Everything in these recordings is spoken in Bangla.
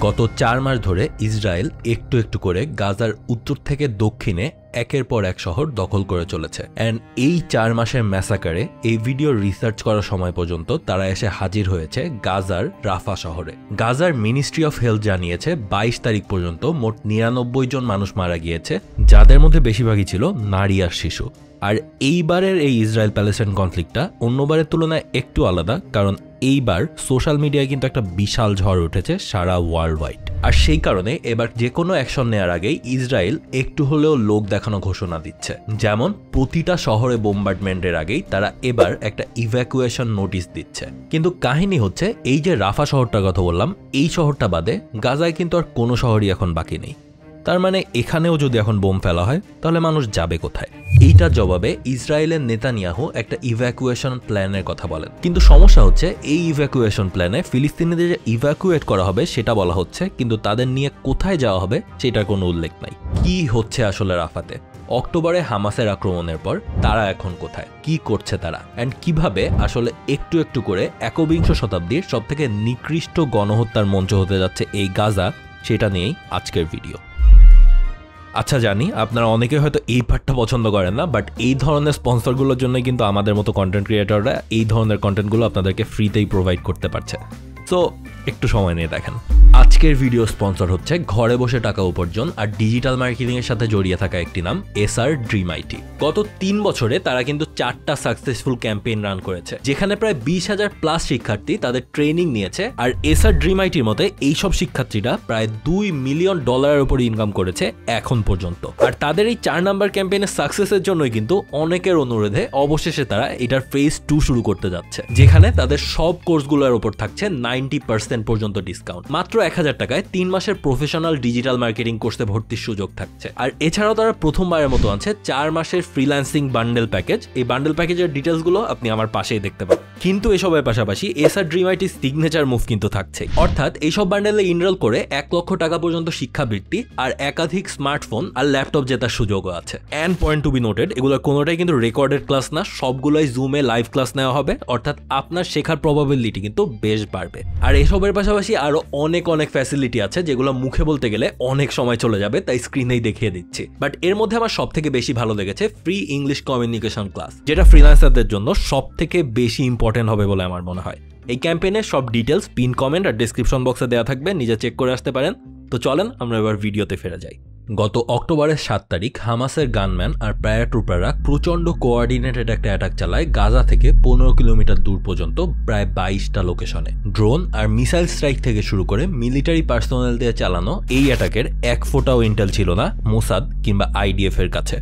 গত 4 মাস ধরে ইসরায়েল একটু একটু করে গাজার উত্তর থেকে দক্ষিণে একের পর এক শহর দখল করে চলেছে। এন্ড এই 4 মাসের ম্যাসাকারে এই ভিডিও রিসার্চ করার সময় পর্যন্ত তারা এসে হাজির হয়েছে গাজার রাফা শহরে। গাজার মিনিস্ট্রি অফ হেলথ জানিয়েছে 22 তারিখ পর্যন্ত মোট 99 জন মানুষ মারা গিয়েছে, যাদের মধ্যে বেশিরভাগই ছিল নারী আর শিশু। আর এইবারের এই ইসরায়েল প্যালেস্টাইন কনফ্লিক্টটা অন্যবারের তুলনায় একটু আলাদা, কারণ এইবার সোশ্যাল মিডিয়ায় কিন্তু একটা বিশাল ঝড় উঠেছে সারা ওয়ার্ল্ড ওয়াইড। আর সেই কারণে এবার যে কোনো অ্যাকশন নেওয়ার আগেই ইসরায়েল একটু হলেও লোক দেখানো ঘোষণা দিচ্ছে। যেমন প্রতিটা শহরে বোমবার্ডমেন্টের আগেই তারা এবার একটা ইভ্যাকুয়েশন নোটিশ দিচ্ছে। কিন্তু কাহিনী হচ্ছে, এই যে রাফা শহরটার কথা বললাম, এই শহরটা বাদে গাজায় কিন্তু আর কোনো শহরই এখন বাকি নেই। তার মানে এখানেও যদি এখন বোম ফেলা হয় তাহলে মানুষ যাবে কোথায়? এইটার জবাবে ইসরায়েলের নেতানিয়াহু একটা ইভ্যাকুয়েশন প্ল্যানের কথা বলেন। কিন্তু সমস্যা হচ্ছে, এই ইভ্যাকুয়েশন প্ল্যানে ফিলিস্তিনিদের যে ইভ্যাকুয়েট করা হবে সেটা বলা হচ্ছে, কিন্তু তাদের নিয়ে কোথায় যাওয়া হবে সেটার কোনো উল্লেখ নাই। কি হচ্ছে আসলে রাফাতে? অক্টোবরে হামাসের আক্রমণের পর তারা এখন কোথায়, কি করছে তারা, এন্ড কিভাবে আসলে একটু একটু করে একবিংশ শতাব্দীর সবথেকে নিকৃষ্ট গণহত্যার মঞ্চ হতে যাচ্ছে এই গাজা, সেটা নিয়েই আজকের ভিডিও। আচ্ছা, জানি আপনারা অনেকে হয়তো এই পার্টটা পছন্দ করেন না, বাট এই ধরনের স্পন্সরগুলোর জন্য কিন্তু আমাদের মতো কন্টেন্ট ক্রিয়েটররা এই ধরনের কন্টেন্টগুলো আপনাদেরকে ফ্রিতেই প্রোভাইড করতে পারছে। সো একটু সময় নিয়ে দেখেন। আজকের ভিডিও স্পন্সর হচ্ছে ঘরে বসে টাকা উপার্জন আর ডিজিটাল মার্কেটিং এর সাথে জড়িয়ে থাকা একটি নাম, এসআর ড্রিম আইটি। গত 3 বছরে তারা কিন্তু 4টা সাকসেসফুল ক্যাম্পেইন রান করেছে, যেখানে প্রায় 20,000 প্লাস শিক্ষার্থী তাদের ট্রেনিং নিয়েছে। আর এসআর ড্রিম আইটির মতে এইসব শিক্ষার্থীরা প্রায় $2 মিলিয়ন উপর ইনকাম করেছে এখন পর্যন্ত। আর তাদের এই 4 নাম্বার ক্যাম্পেইনের সাকসেসের জন্যই কিন্তু অনেকের অনুরোধে অবশেষে তারা এটার ফেজ 2 শুরু করতে যাচ্ছে, যেখানে তাদের সব কোর্সগুলোর উপর থাকছে 90% পর্যন্ত ডিসকাউন্ট। মাত্র 1000 টাকায় 3 মাসের প্রফেশনাল ডিজিটাল মার্কেটিং কোর্সে ভর্তির সুযোগ থাকছে। আর এছাড়াও তারা প্রথমবারের মতো আছে 4 মাসের ফ্রিল্যান্সিং বান্ডেল প্যাকেজ। এই বান্ডেল প্যাকেজের ডিটেলস গুলো আপনি আমার পাশেই দেখতে পাবেন। কিন্তু এসবের পাশাপাশি SR dream IT signature move কিন্তু থাকছে, অর্থাৎ এইসব বান্ডেলে ইনরোল করে 1 লক্ষ টাকা পর্যন্ত শিক্ষাবৃত্তি আর একাধিক স্মার্টফোন আর ল্যাপটপ জেতার সুযোগও আছে। And point to be noted, এগুলোর কোনোটাই কিন্তু রেকর্ডেড ক্লাস না, সবগুলোই জুমে লাইভ ক্লাস নেওয়া হবে, অর্থাৎ আপনার শেখার প্রবাবিলিটি কিন্তু বেশ বাড়বে। আর এসবের পাশাপাশি আরো অনেক ফ্যাসিলিটি আছে যেগুলো মুখে বলতে গেলে অনেক সময় চলে যাবে, তাই স্ক্রিনেই দেখিয়ে দিচ্ছি। বাট এর মধ্যে আমার সব থেকে বেশি ভালো লেগেছে ফ্রি ইংলিশ কমিউনিকেশন ক্লাস, যেটা ফ্রিল্যান্সারদের জন্য সব থেকে বেশি ইম্পর্টেন্ট হবে বলে আমার মনে হয়। এই ক্যাম্পেইনের সব ডিটেলস পিন কমেন্ট আর ডেসক্রিপশন বক্সে দেওয়া থাকবে, নিজে চেক করে আসতে পারেন। তো চলেন আমরা এবার ভিডিওতে ফিরে যাই। গত অক্টোবরের 7 তারিখ হামাসের গানম্যান আর প্যারাট্রুপাররা প্রচন্ড কোঅর্ডিনেটেড একটা অ্যাটাক চালায় গাজা থেকে 15 কিলোমিটার দূর পর্যন্ত প্রায় 22টা লোকেশনে। ড্রোন আর মিসাইল স্ট্রাইক থেকে শুরু করে মিলিটারি পার্সোনেল দিয়ে চালানো এই অ্যাটাকের এক ফোঁটাও ইন্টেল ছিল না মোসাদ কিংবা আইডিএফ এর কাছে।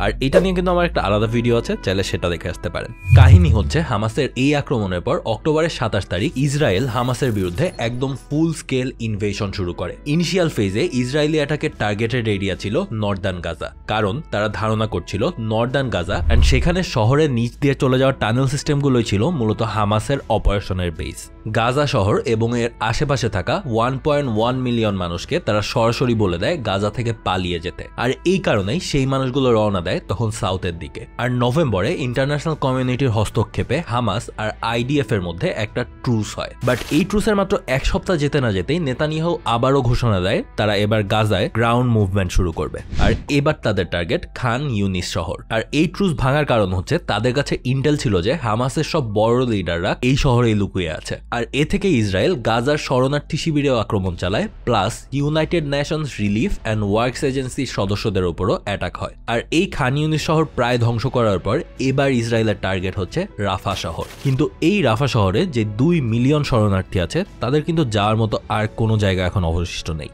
আর এটা নিয়ে কিন্তু আমার একটা আলাদা ভিডিও আছে, চাইলে সেটা দেখে আসতে পারেন। কাহিনী হচ্ছে, হামাসের এই আক্রমণের পর অক্টোবরের 27 তারিখ ইসরায়েল হামাসের বিরুদ্ধে একদম ফুল স্কেল ইনভেশন শুরু করে। ইনিশিয়াল ফেজে ইসরায়েলি অ্যাটাকের টার্গেটেড এরিয়া ছিল নর্দার্ন গাজা, কারণ তারা ধারণা করছিল নর্দার্ন গাজা এন্ড সেখানে শহরের নিচ দিয়ে চলে যাওয়া টানেল সিস্টেমগুলোই ছিল মূলত হামাসের অপারেশনের বেস। গাজা শহর এবং এর আশেপাশে থাকা 1.1 মিলিয়ন মানুষকে তারা সরাসরি বলে দেয় গাজা থেকে পালিয়ে যেতে। আর এই কারণেই সেই মানুষগুলো রওনা দেয় তখন সাউথের দিকে। আর নভেম্বরে ইন্টারন্যাশনাল কমিউনিটির হস্তক্ষেপে হামাস আর আইডিএফ এর মধ্যে একটা ট্রুস হয়। বাট এই ট্রুসের মাত্র 1 সপ্তাহ যেতে না যেতেই নেতানিয়াহু আবারও ঘোষণা দেয় তারা এবার গাজায় গ্রাউন্ড মুভমেন্ট শুরু করবে। আর এবার তাদের টার্গেট খান ইউনিস শহর। আর এই ট্রুস ভাঙার কারণ হচ্ছে, তাদের কাছে ইন্টেল ছিল যে হামাসের সব বড় লিডাররা এই শহরেই লুকিয়ে আছে। আর এ থেকে ইসরায়েল গাজার শরণার্থী শিবিরেও আক্রমণ চালায়, plus United Nations relief and works এজেন্সির সদস্যদের উপরও অ্যাটাক হয়। আর এই খান ইউনিস শহর প্রায় ধ্বংস করার পর এবার ইসরায়েলের টার্গেট হচ্ছে রাফা শহর। কিন্তু এই রাফা শহরে যে 2 মিলিয়ন শরণার্থী আছে তাদের কিন্তু যাওয়ার মতো আর কোনো জায়গা এখন অবশিষ্ট নেই।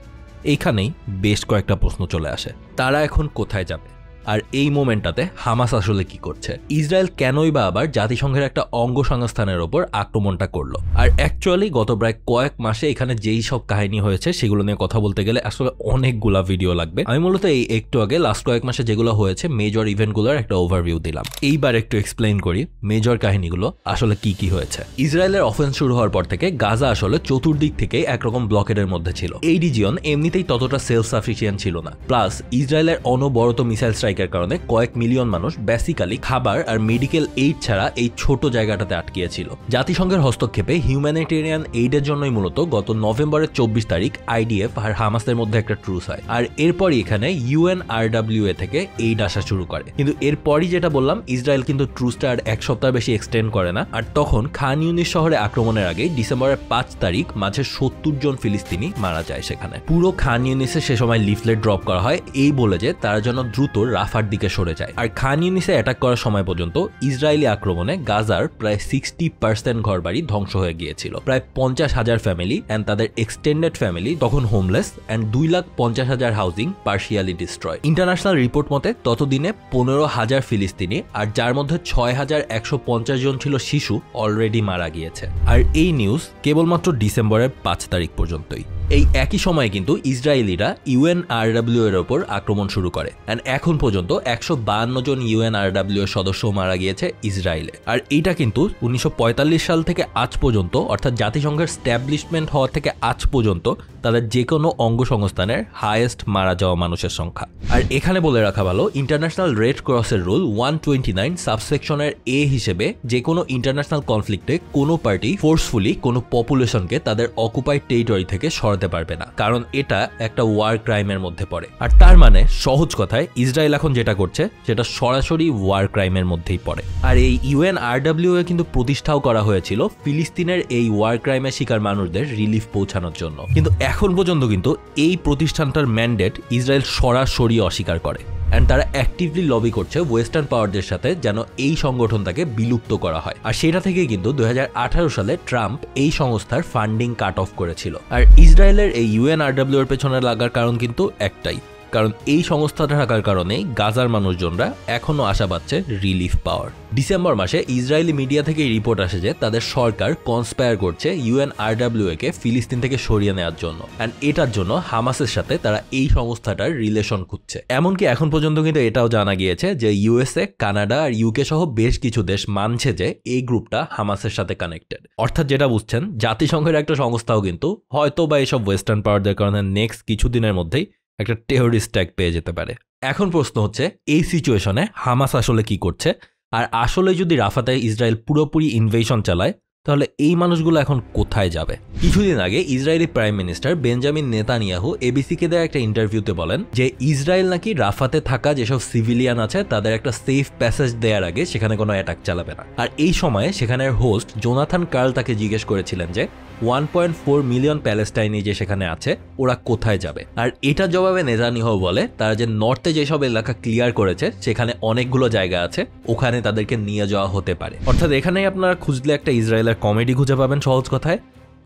এইখানেই বেশ কয়েকটা প্রশ্ন চলে আসে, তারা এখন কোথায় যাবে? আর এই মোমেন্টটাতে হামাস আসলে কি করছে? ইসরায়েল কেনই বা আবার জাতিসংঘের একটা অঙ্গ সংস্থানের ওপর আক্রমণটা করলো? আর অ্যাকচুয়ালি গত প্রায় কয়েক মাসে এখানে যেই সব কাহিনী হয়েছে সেগুলো নিয়ে কথা বলতে গেলে আসলে অনেকগুলা ভিডিও লাগবে। আমি মূলত এই একটু আগে লাস্ট কয়েক মাসে যেগুলো হয়েছে মেজর ইভেন্টগুলোর একটা ওভারভিউ দিলাম। এইবার একটু এক্সপ্লেইন করি মেজর কাহিনীগুলো আসলে কি হয়েছে। ইসরায়েলের অফেন্স শুরু হওয়ার পর থেকে গাজা আসলে চতুর্দিক থেকে একরকম ব্লকেডের মধ্যে ছিল। এই রিজিয়ন এমনিতেই ততটা সেলফ সাফিসিয়েন্ট ছিল না, প্লাস ইসরায়েলের অনবরত মিসাইল স্ট্রাইক স্ট্রাইকের কারণে কয়েক মিলিয়ন মানুষ বেসিক্যালি খাবার আর মেডিকেল এইড ছাড়া এই ছোট জায়গাটাতে আটকিয়েছিল। জাতিসংঘের হস্তক্ষেপে হিউম্যানিটেরিয়ান এইডের জন্যই মূলত গত নভেম্বরের 24 তারিখ আইডিএফ আর হামাসের মধ্যে একটা ট্রুস হয়, আর এরপরই এখানে UNRWA থেকে এইড আসা শুরু করে। কিন্তু এরপরই যেটা বললাম, ইসরায়েল কিন্তু ট্রুসটা আর এক সপ্তাহ বেশি এক্সটেন্ড করে না। আর তখন খান ইউনিস শহরে আক্রমণের আগে ডিসেম্বরের 5 তারিখ মাঝে 70 জন ফিলিস্তিনি মারা যায় সেখানে। পুরো খান ইউনিসে সে সময় লিফলেট ড্রপ করা হয় এই বলে যে তারা যেন দ্রুত রাফার দিকে সরে যায়। আর খান ইউনিসে অ্যাটাক করার সময় পর্যন্ত ইসরায়েলি আক্রমণে গাজার প্রায় 60% ঘরবাড়ি ধ্বংস হয়ে গিয়েছিল। প্রায় 50,000 ফ্যামিলি অ্যান্ড তাদের এক্সটেন্ডেড ফ্যামিলি তখন homeless and 2,50,000 housing partially destroy. International report মতে ততদিনে 15,000 ফিলিস্তিনি, আর যার মধ্যে 6,150 জন ছিল শিশু, অলরেডি মারা গিয়েছে। আর এই নিউজ কেবলমাত্র ডিসেম্বরের 5 তারিখ পর্যন্তই। এই একই সময়ে কিন্তু ইসরায়েলিরা UNRWA এর ওপর আক্রমণ শুরু করে, এন্ড এখন পর্যন্ত 152 জন UNRWA সদস্য মারা গিয়েছে ইসরায়েলে। আর এইটা কিন্তু 1945 সাল থেকে আজ পর্যন্ত, অর্থাৎ জাতিসংঘের স্ট্যাবলিশমেন্ট হওয়া থেকে আজ পর্যন্ত তাদের যে কোনো অঙ্গসংস্থানের হাইয়েস্ট মারা যাওয়া মানুষের সংখ্যা। আর এখানে বলে রাখা ভালো, ইন্টারন্যাশনাল রেড ক্রসের রুল 129 সাবসেকশনের A হিসেবে যে কোনো ইন্টারন্যাশনাল কনফ্লিক্টে কোনো পার্টি ফোর্সফুলি কোনো পপুলেশনকে তাদের অকুপাইড টেরিটরি থেকে সরাতে পারবে না, কারণ এটা একটা ওয়ার ক্রাইমের মধ্যে পড়ে। আর তার মানে সহজ কথায় ইসরায়েল এখন যেটা করছে সেটা সরাসরি ওয়ার ক্রাইমের মধ্যেই পড়ে। আর এই UNRWA কিন্তু প্রতিষ্ঠাও করা হয়েছিল ফিলিস্তিনের এই ওয়ার ক্রাইমের শিকার মানুষদের রিলিফ পৌঁছানোর জন্য, কিন্তু এখন পর্যন্ত কিন্তু এই প্রতিষ্ঠানটার ম্যান্ডেট ইসরায়েল সরাসরি অস্বীকার করে। অ্যান্ড তারা অ্যাক্টিভলি লবি করছে ওয়েস্টার্ন পাওয়ারদের সাথে যেন এই সংগঠনটাকে বিলুপ্ত করা হয়। আর সেটা থেকে কিন্তু 2018 সালে ট্রাম্প এই সংস্থার ফান্ডিং কাট অফ করেছিল। আর ইসরায়েলের এই UNRWA এর পেছনে লাগার কারণ কিন্তু একটাই, কারণ এই সংস্থাটা থাকার কারণেই গাজার মানুষজনরা এখনো আশা পাচ্ছে রিলিফ পাওয়ার। ডিসেম্বর মাসে ইসরায়েলি মিডিয়া থেকে রিপোর্ট আসে যে তাদের সরকার কনস্পায়ার করছে UNRWA কে ফিলিস্তিন থেকে সরিয়ে নেওয়ার জন্য, অ্যান্ড এটার জন্য হামাসের সাথে তারা এই সংস্থাটার রিলেশন খুঁজছে। এমনকি এখন পর্যন্ত কিন্তু এটাও জানা গিয়েছে যে USA, কানাডা আর UK সহ বেশ কিছু দেশ মানছে যে এই গ্রুপটা হামাসের সাথে কানেক্টেড। অর্থাৎ যেটা বুঝছেন, জাতিসংঘের একটা সংস্থাও কিন্তু হয়তো বা এইসব ওয়েস্টার্ন পাওয়ারদের কারণে নেক্সট কিছুদিনের মধ্যেই একটা টেররিস্ট অ্যাটাক পেয়ে যেতে পারে। এখন প্রশ্ন হচ্ছে, এই সিচুয়েশনে হামাস আসলে কি করছে? আর আসলে যদি রাফাতে ইসরায়েল পুরোপুরি ইনভেশন চালায় তাহলে এই মানুষগুলো এখন কোথায় যাবে? কিছুদিন আগে Israeli prime minister Benjamin Netanyahu এবিসিকে দেওয়া একটা ইন্টারভিউতে বলেন যে ইসরায়েল নাকি রাফাতে থাকা যেসব সিভিলিয়ান আছে তাদের একটা সেফ প্যাসেজ দেওয়ার আগে সেখানে কোনো অ্যাটাক চালাবে না। আর এই সময়ে সেখানের হোস্ট জোনাথন কার্ল তাকে জিজ্ঞেস করেছিলেন যে 1.4 মিলিয়ন প্যালেস্টাইনি যে সেখানে আছে ওরা কোথায় যাবে। আর এটার জবাবে নেতানিয়াহু বলে তারা যে নর্থে যেসব এলাকা ক্লিয়ার করেছে সেখানে অনেকগুলো জায়গা আছে, ওখানে তাদেরকে নিয়ে যাওয়া হতে পারে। অর্থাৎ এখানেই আপনারা খুঁজলে একটা ইসরায়েলের কমেডি খুঁজে পাবেন সহজ কথায়।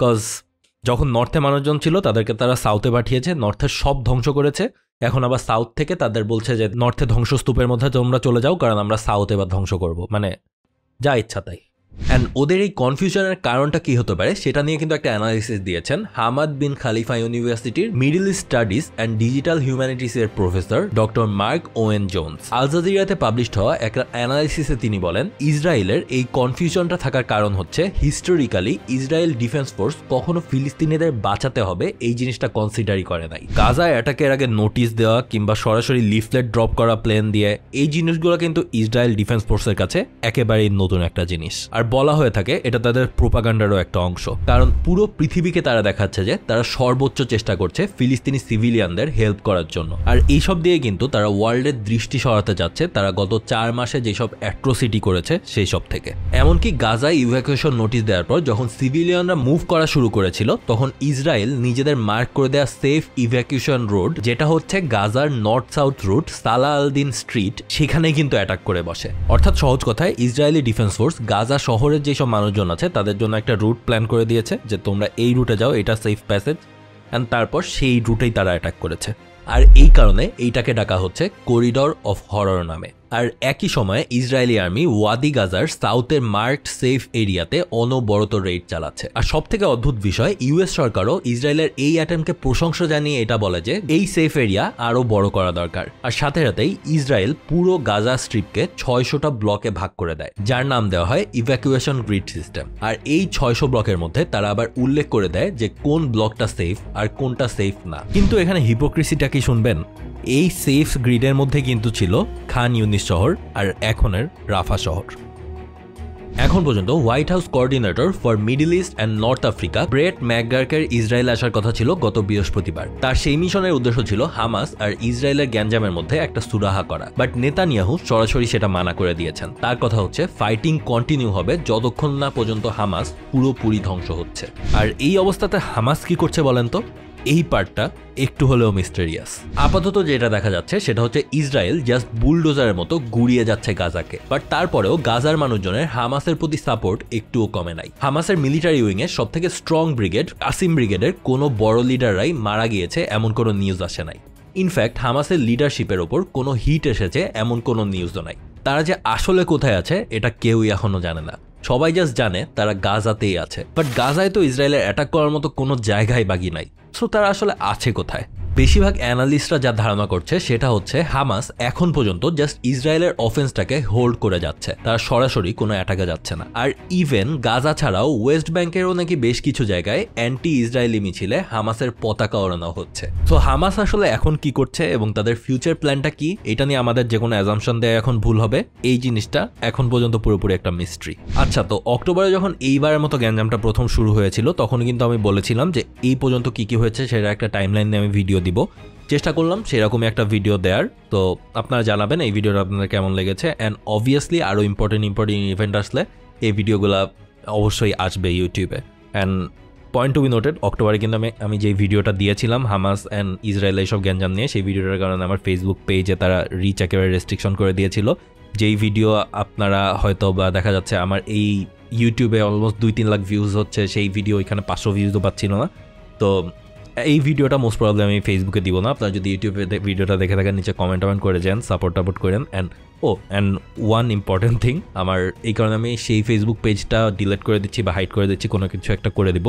কজ যখন নর্থে মানুষজন ছিল তাদেরকে তারা সাউথে পাঠিয়েছে, নর্থের সব ধ্বংস করেছে, এখন আবার সাউথ থেকে তাদের বলছে যে নর্থে ধ্বংসস্তূপের মধ্যে তোমরা চলে যাও কারণ আমরা সাউথ এবার ধ্বংস করব, মানে যা ইচ্ছা তাই। অ্যান্ড ওদের এই কনফিউশনের কারণটা কি হতে পারে সেটা নিয়ে কিন্তু একটা অ্যানালিসিস দিয়েছেন হামাদ বিন খালিফা ইউনিভার্সিটির Middle East studies and digital humanities এর professor doctor Marc Owen Jones. আল জাজিরাতে পাবলিশড হওয়া একটা অ্যানালিসিসে তিনি বলেন ইসরায়েলের এই কনফিউশনটা থাকার কারণ হচ্ছে হিস্টোরিক্যালি ইসরায়েল ডিফেন্স ফোর্স কখনো ফিলিস্তিনিদের বাঁচাতে হবে এই জিনিসটা কনসিডারই করে নাই। গাজা অ্যাটাকের আগে নোটিশ দেওয়া কিংবা সরাসরি লিফলেট ড্রপ করা প্লেন দিয়ে এই জিনিসগুলো কিন্তু ইসরায়েল ডিফেন্স ফোর্সের কাছে একেবারেই নতুন একটা জিনিস। আর বলা হয়ে থাকে এটা তাদের প্রোপাগান্ডারও একটা অংশ, কারণ পুরো পৃথিবীকে তারা দেখাচ্ছে যে তারা সর্বোচ্চ চেষ্টা করছে ফিলিস্তিনি সিভিলিয়ানদের হেল্প করার জন্য। আর এইসব দিয়ে কিন্তু তারা ওয়ার্ল্ডের দৃষ্টি সরাতে যাচ্ছে তারা গত 4 মাসে যেসব অ্যাট্রোসিটি করেছে সেই সব থেকে। এমনকি গাজায় ইভ্যাকুয়েশন নোটিশ দেওয়ার পর যখন সিভিলিয়ানরা মুভ করা শুরু করেছিল তখন ইসরায়েল নিজেদের মার্ক করে দেওয়া সেফ ইভ্যাকুয়েশন রোড, যেটা হচ্ছে গাজার নর্থ সাউথ রুট সালাহ আল দিন স্ট্রিট, সেখানে কিন্তু অ্যাটাক করে বসে। অর্থাৎ সহজ কথায় ইসরায়েলি ডিফেন্স ফোর্স গাজা শহরের যেসব মানুষজন আছে তাদের জন্য একটা রুট প্ল্যান করে দিয়েছে যে তোমরা এই রুটে যাও, এটা সেফ প্যাসেজ, অ্যান্ড তারপর সেই রুটেই তারা অ্যাটাক করেছে। আর এই কারণে এইটাকে ডাকা হচ্ছে করিডর অফ হরর নামে। আর একই সময়ে ইসরায়েলি আর্মি ওয়াদি গাজার সাউথের মার্কড সেফ এরিয়াতে অনবরত রেইড চালাচ্ছে। আর সবথেকে অদ্ভুত বিষয়, ইউএস সরকারও ইসরায়েলের এই অ্যাটেম্পকে প্রশংসা জানিয়ে এটা বলে যে এই সেফ এরিয়া আরো বড় করা দরকার। আর সাথে সাথেই ইসরায়েল পুরো গাজা স্ট্রিপকে 600টা ব্লকে ভাগ করে দেয়, যার নাম দেওয়া হয় ইভ্যাকুয়েশন গ্রিড সিস্টেম। আর এই 600 ব্লকের মধ্যে তারা আবার উল্লেখ করে দেয় যে কোন ব্লকটা সেফ আর কোনটা সেফ না। কিন্তু এখানে হিপোক্রিসিটা কি শুনবেন? এই সেফ গ্রিডের মধ্যে কিন্তু ছিল খান ইউনিস শহর আর এখনের রাফা শহর। এখন পর্যন্ত White House coordinator for Middle East and North Africa Brett ম্যাকগার্কের ইসরায়েল আসার কথা ছিল গত বৃহস্পতিবার। তার সেই মিশনের উদ্দেশ্য ছিল হামাস আর ইসরায়েলের গ্যাঞ্জামের মধ্যে একটা সুরাহা করা, বাট নেতানিয়াহু সরাসরি সেটা মানা করে দিয়েছেন। তার কথা হচ্ছে ফাইটিং কন্টিনিউ হবে যতক্ষণ না পর্যন্ত হামাস পুরোপুরি ধ্বংস হচ্ছে। আর এই অবস্থাতে হামাস কি করছে বলেন তো? এই পার্টটা একটু হলেও মিস্টেরিয়াস। আপাতত যেটা দেখা যাচ্ছে সেটা হচ্ছে ইসরায়েল জাস্ট বুলডোজারের মতো গুড়িয়ে যাচ্ছে গাজাকে, বাট তারপরেও গাজার মানুষজনের হামাসের প্রতি সাপোর্ট একটুও কমে নাই। হামাসের মিলিটারি উইং এর সবথেকে স্ট্রং ব্রিগেড কাসিম ব্রিগেডের কোনো বড় লিডাররাই মারা গিয়েছে এমন কোনো নিউজ আসে নাই। ইনফ্যাক্ট হামাসের লিডারশিপের ওপর কোনো হিট এসেছে এমন কোনো নিউজও নাই। তারা যে আসলে কোথায় আছে এটা কেউই এখনো জানে না। সবাই জাস্ট জানে তারা গাজাতেই আছে, বাট গাজায় তো ইসরায়েলের অ্যাটাক করার মতো কোনো জায়গায় বাকি নাই। সো তারা আসলে আছে কোথায়? বেশিরভাগ অ্যানালিস্টরা যা ধারণা করছে সেটা হচ্ছে হামাস এখন পর্যন্ত জাস্ট ইসরায়েলের অফেন্সটাকে হোল্ড করে যাচ্ছে, তারা সরাসরি কোনো অ্যাটাকে যাচ্ছে না। আর ইভেন গাজা ছাড়াও ওয়েস্ট ব্যাংকেরও নাকি বেশ কিছু জায়গায় অ্যান্টি ইসরায়েলি মিছিলে হামাসের পতাকা ওড়ানো হচ্ছে। তো হামাস আসলে এখন কি করছে এবং তাদের ফিউচার প্ল্যানটা কি, এটা নিয়ে আমাদের যে কোনো অ্যাজাম্পশন দেওয়া এখন ভুল হবে। এই জিনিসটা এখন পর্যন্ত পুরোপুরি একটা মিস্ট্রি। আচ্ছা, তো অক্টোবরে যখন এইবারের মতো গ্যাঞ্জামটা প্রথম শুরু হয়েছিল তখন কিন্তু আমি বলেছিলাম যে এই পর্যন্ত কি কি হয়েছে সেটা একটা টাইমলাইন নিয়ে আমি ভিডিও দিব, চেষ্টা করলাম সেরকমই একটা ভিডিও দেওয়ার। তো আপনারা জানাবেন এই ভিডিওটা আপনাদের কেমন লেগেছে। অ্যান্ড অবভিয়াসলি আরও ইম্পর্টেন্ট ইভেন্ট আসলে এই ভিডিওগুলো অবশ্যই আসবে ইউটিউবে। And point to be noted, অক্টোবরে কিন্তু আমি যে ভিডিওটা দিয়েছিলাম হামাস অ্যান্ড ইসরায়েল এইসব গ্যাঞ্জাম নিয়ে, সেই ভিডিওটার কারণে আমার ফেসবুক পেজে তারা রিচ একেবারে রেস্ট্রিকশন করে দিয়েছিল। যেই ভিডিও আপনারা হয়তো বা দেখা যাচ্ছে আমার এই ইউটিউবে অলমোস্ট 2-3 লাখ ভিউজ হচ্ছে, সেই ভিডিও এখানে 500 ভিউজও পাচ্ছিল না। তো এই ভিডিওটা মোস্ট প্রবলি আমি ফেসবুকে দিব না। আপনারা যদি ইউটিউবে ভিডিওটা দেখে থাকেন নিচে কমেন্ট করে যান, সাপোর্ট করেন। অ্যান্ড ওয়ান ইম্পর্টেন্ট থিং, আমার এই কারণে আমি সেই ফেসবুক পেজটা ডিলিট করে দিচ্ছি বা হাইড করে দিচ্ছি, কোনো কিছু একটা করে দিব।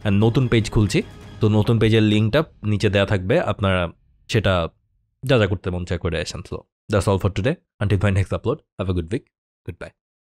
অ্যান্ড নতুন পেজ খুলছি, তো নতুন পেজের লিঙ্কটা নিচে দেওয়া থাকবে, আপনারা সেটা যা করতে মন চায় করে আসেন। So that's all for today, until my next upload, have a good week, good by.